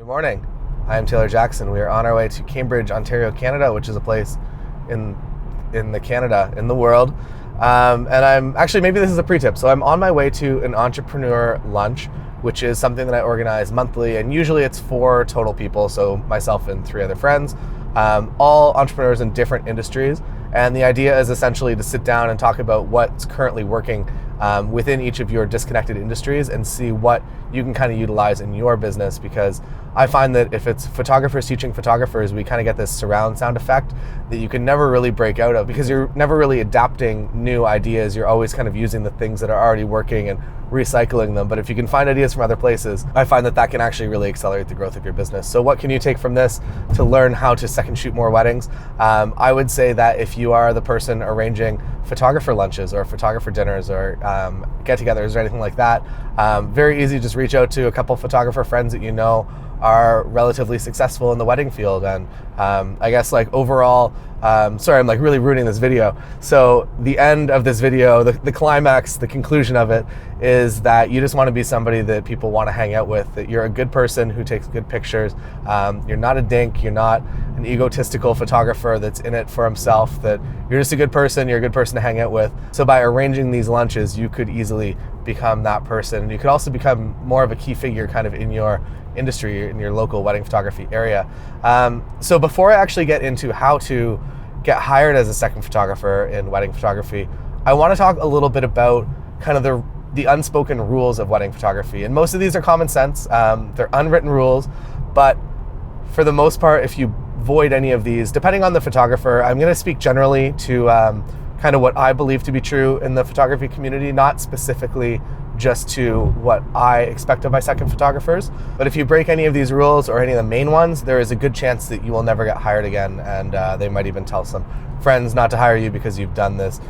morning. I am Taylor Jackson. We are on our way to Cambridge, Ontario, Canada, which is a place in the world. And I'm actually, maybe this is a pre-tip. So I'm on my way to an entrepreneur lunch, which is something that I organize monthly. And usually it's 4 total people. So myself and 3 other friends, all entrepreneurs in different industries. And the idea is essentially to sit down and talk about what's currently working within each of your disconnected industries and see what you can kind of utilize in your business, because I find that if it's photographers teaching photographers, we kind of get this surround sound effect that you can never really break out of, because you're never really adapting new ideas. You're always kind of using the things that are already working and recycling them. But if you can find ideas from other places, I find that that can actually really accelerate the growth of your business. So what can you take from this to learn how to second shoot more weddings? I would say that if you are the person arranging photographer lunches or photographer dinners or get-togethers or anything like that, very easy, just reach out to a couple photographer friends that you know are relatively successful in the wedding field. And I guess like overall, sorry, I'm like really ruining this video. So the end of this video, the climax, the conclusion of it is that you just want to be somebody that people want to hang out with, that you're a good person who takes good pictures. You're not a dink, you're not an egotistical photographer that's in it for himself, that you're just a good person, you're a good person to hang out with. So by arranging these lunches, you could easily become that person. And you could also become more of a key figure kind of in your industry, in your local wedding photography area. So before I actually get into how to get hired as a second photographer in wedding photography, I want to talk a little bit about kind of the unspoken rules of wedding photography. And most of these are common sense. They're unwritten rules, but for the most part, if you void any of these, depending on the photographer, I'm going to speak generally to kind of what I believe to be true in the photography community, not specifically just to what I expect of my second photographers. But if you break any of these rules or any of the main ones, there is a good chance that you will never get hired again. And they might even tell some friends not to hire you because you've done this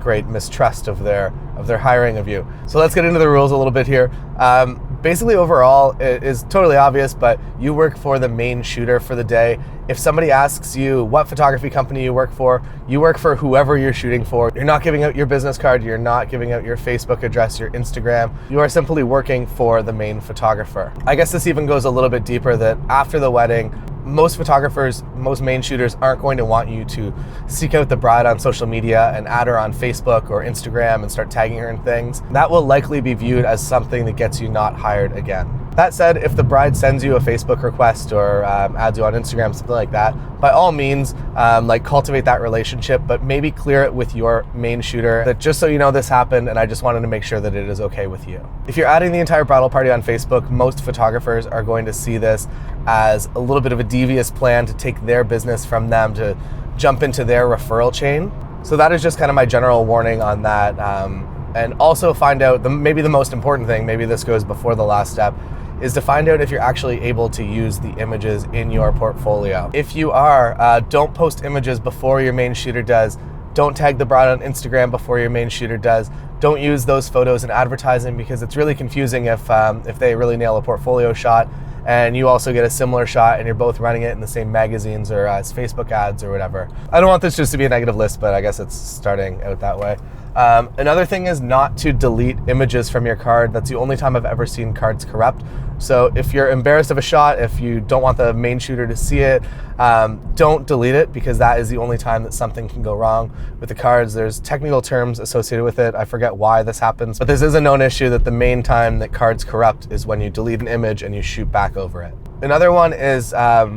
great mistrust of their hiring of you. So let's get into the rules a little bit here. Basically, overall, it is totally obvious, but you work for the main shooter for the day. If somebody asks you what photography company you work for whoever you're shooting for. You're not giving out your business card, you're not giving out your Facebook address, your Instagram. You are simply working for the main photographer. I guess this even goes a little bit deeper, that after the wedding, most photographers, most main shooters aren't going to want you to seek out the bride on social media and add her on Facebook or Instagram and start tagging her in things. That will likely be viewed as something that gets you not hired again. That said, if the bride sends you a Facebook request or adds you on Instagram, something like that, by all means, cultivate that relationship, but maybe clear it with your main shooter, that just so you know this happened and I just wanted to make sure that it is okay with you. If you're adding the entire bridal party on Facebook, most photographers are going to see this as a little bit of a devious plan to take their business from them, to jump into their referral chain. So that is just kind of my general warning on that. And also find out, maybe the most important thing, maybe this goes before the last step, is to find out if you're actually able to use the images in your portfolio. If you are, don't post images before your main shooter does. Don't tag the bride on Instagram before your main shooter does. Don't use those photos in advertising, because it's really confusing if they really nail a portfolio shot and you also get a similar shot and you're both running it in the same magazines or as Facebook ads or whatever. I don't want this just to be a negative list, but I guess it's starting out that way. Another thing is not to delete images from your card. That's the only time I've ever seen cards corrupt. So if you're embarrassed of a shot, if you don't want the main shooter to see it, don't delete it, because that is the only time that something can go wrong with the cards. There's technical terms associated with it. I forget why this happens, but this is a known issue that the main time that cards corrupt is when you delete an image and you shoot back over it. Another one is, I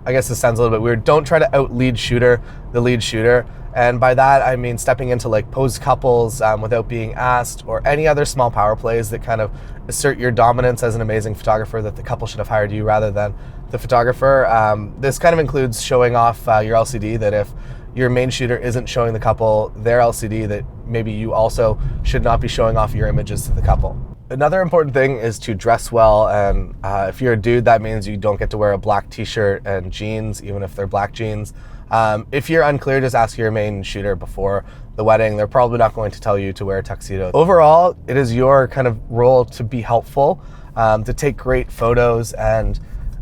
guess this sounds a little bit weird, don't try to out lead shooter the lead shooter. And by that, I mean stepping into like posed couples without being asked, or any other small power plays that kind of assert your dominance as an amazing photographer, that the couple should have hired you rather than the photographer. This kind of includes showing off your LCD, that if your main shooter isn't showing the couple their LCD, that maybe you also should not be showing off your images to the couple. Another important thing is to dress well, and if you're a dude, that means you don't get to wear a black t-shirt and jeans, even if they're black jeans. If you're unclear, just ask your main shooter before the wedding. They're probably not going to tell you to wear a tuxedo. Overall, it is your kind of role to be helpful, to take great photos and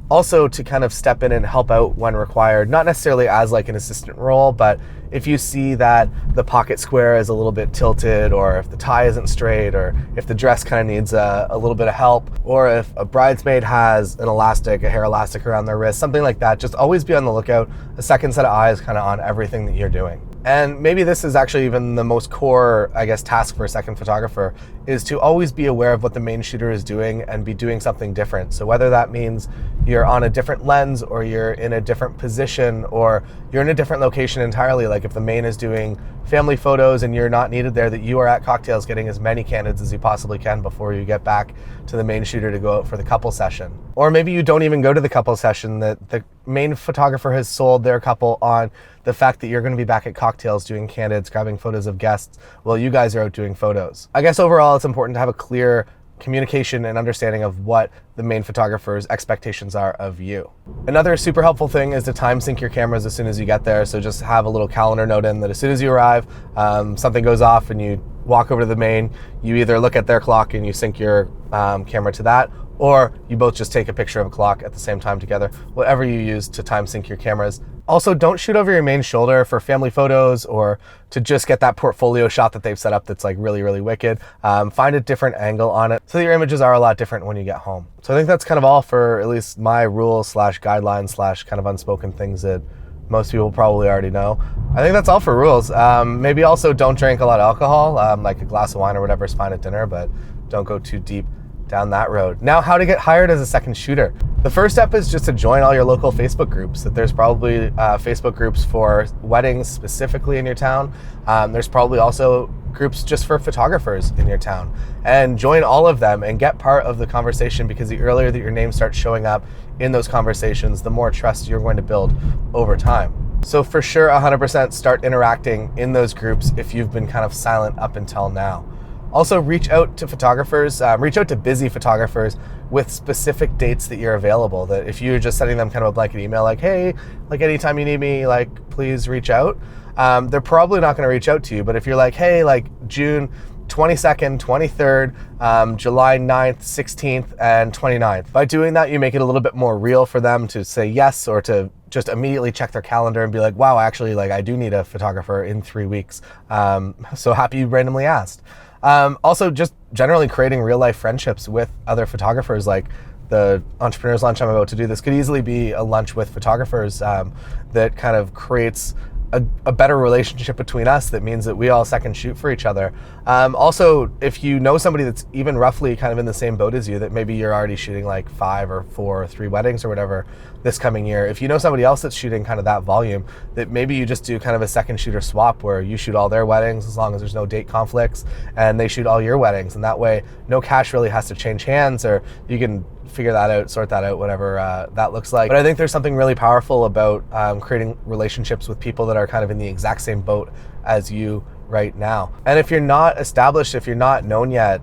Also to kind of step in and help out when required, not necessarily as like an assistant role, but if you see that the pocket square is a little bit tilted, or if the tie isn't straight, or if the dress kind of needs a little bit of help, or if a bridesmaid has an elastic, a hair elastic around their wrist, something like that, just always be on the lookout, a second set of eyes kind of on everything that you're doing. And maybe this is actually even the most core, I guess, task for a second photographer, is to always be aware of what the main shooter is doing and be doing something different. So whether that means you're on a different lens, or you're in a different position, or you're in a different location entirely, like if the main is doing family photos and you're not needed there, that you are at cocktails getting as many candidates as you possibly can before you get back to the main shooter to go out for the couple session. Or maybe you don't even go to the couple session, that the main photographer has sold their couple on the fact that you're going to be back at cocktails doing candidates, grabbing photos of guests while you guys are out doing photos. I guess overall it's important to have a clear communication and understanding of what the main photographer's expectations are of you. Another super helpful thing is to time sync your cameras as soon as you get there. So just have a little calendar note in that as soon as you arrive, something goes off and you walk over to the main, you either look at their clock and you sync your camera to that, or you both just take a picture of a clock at the same time together, whatever you use to time sync your cameras. Also, don't shoot over your main shoulder for family photos or to just get that portfolio shot that they've set up that's like really, really wicked. Find a different angle on it so that your images are a lot different when you get home. So I think that's kind of all for at least my rules / guidelines / kind of unspoken things that most people probably already know. I think that's all for rules. Maybe also don't drink a lot of alcohol, like a glass of wine or whatever is fine at dinner, but don't go too deep down that road. Now, how to get hired as a second shooter. The first step is just to join all your local Facebook groups. That there's probably Facebook groups for weddings specifically in your town. There's probably also groups just for photographers in your town, and join all of them and get part of the conversation, because the earlier that your name starts showing up in those conversations, the more trust you're going to build over time. So for sure, 100% start interacting in those groups if you've been kind of silent up until now. Also, reach out to photographers, reach out to busy photographers with specific dates that you're available. That if you're just sending them kind of a blanket email like, hey, like anytime you need me, like please reach out. They're probably not going to reach out to you. But if you're like, hey, like June 22nd, 23rd, July 9th, 16th, and 29th. By doing that, you make it a little bit more real for them to say yes, or to just immediately check their calendar and be like, wow, actually, like I do need a photographer in 3 weeks. So happy you randomly asked. Also, just generally creating real life friendships with other photographers. Like the entrepreneur's lunch I'm about to do, this could easily be a lunch with photographers that kind of creates a better relationship between us. That means that we all second shoot for each other. Also, if you know somebody that's even roughly kind of in the same boat as you, that maybe you're already shooting like 5 or 4 or 3 weddings or whatever this coming year, if you know somebody else that's shooting kind of that volume, that maybe you just do kind of a second shooter swap where you shoot all their weddings as long as there's no date conflicts, and they shoot all your weddings, and that way no cash really has to change hands, or you can figure that out, sort that out, whatever that looks like. But I think there's something really powerful about creating relationships with people that are kind of in the exact same boat as you right now. And if you're not established, if you're not known yet,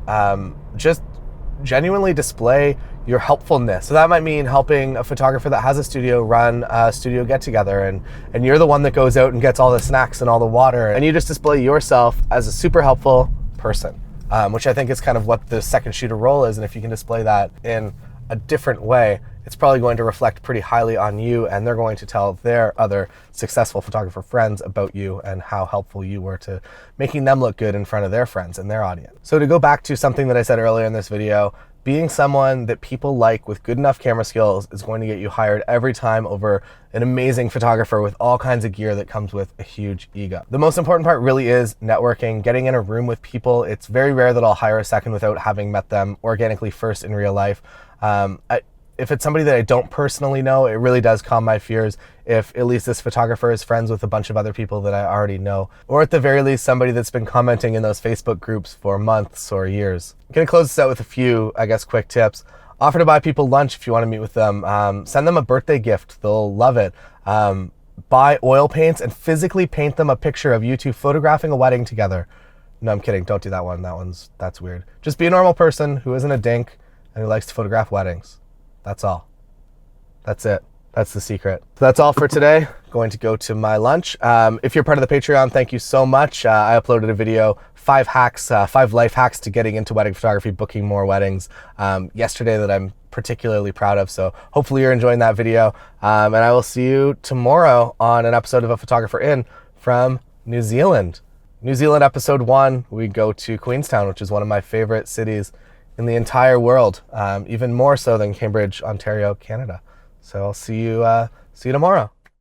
just genuinely display your helpfulness. So that might mean helping a photographer that has a studio run a studio get together, and you're the one that goes out and gets all the snacks and all the water, and you just display yourself as a super helpful person, which I think is kind of what the second shooter role is. And if you can display that in a different way, it's probably going to reflect pretty highly on you, and they're going to tell their other successful photographer friends about you and how helpful you were to making them look good in front of their friends and their audience. So to go back to something that I said earlier in this video, being someone that people like with good enough camera skills is going to get you hired every time over an amazing photographer with all kinds of gear that comes with a huge ego. The most important part really is networking, getting in a room with people. It's very rare that I'll hire a second without having met them organically first in real life. If it's somebody that I don't personally know, it really does calm my fears if at least this photographer is friends with a bunch of other people that I already know, or at the very least somebody that's been commenting in those Facebook groups for months or years. I'm gonna close this out with a few, I guess, quick tips. Offer to buy people lunch if you want to meet with them. Send them a birthday gift, they'll love it. Buy oil paints and physically paint them a picture of you two photographing a wedding together. No, I'm kidding, don't do that one. That's weird. Just be a normal person who isn't a dink and who likes to photograph weddings. That's all. That's it. That's the secret. So that's all for today. Going to go to my lunch. If you're part of the Patreon, thank you so much. I uploaded a video 5 hacks, 5 life hacks to getting into wedding photography, booking more weddings yesterday that I'm particularly proud of. So hopefully you're enjoying that video. And I will see you tomorrow on an episode of A Photographer In from New Zealand. New Zealand episode 1, we go to Queenstown, which is one of my favorite cities in the entire world, even more so than Cambridge, Ontario, Canada. So I'll see you tomorrow.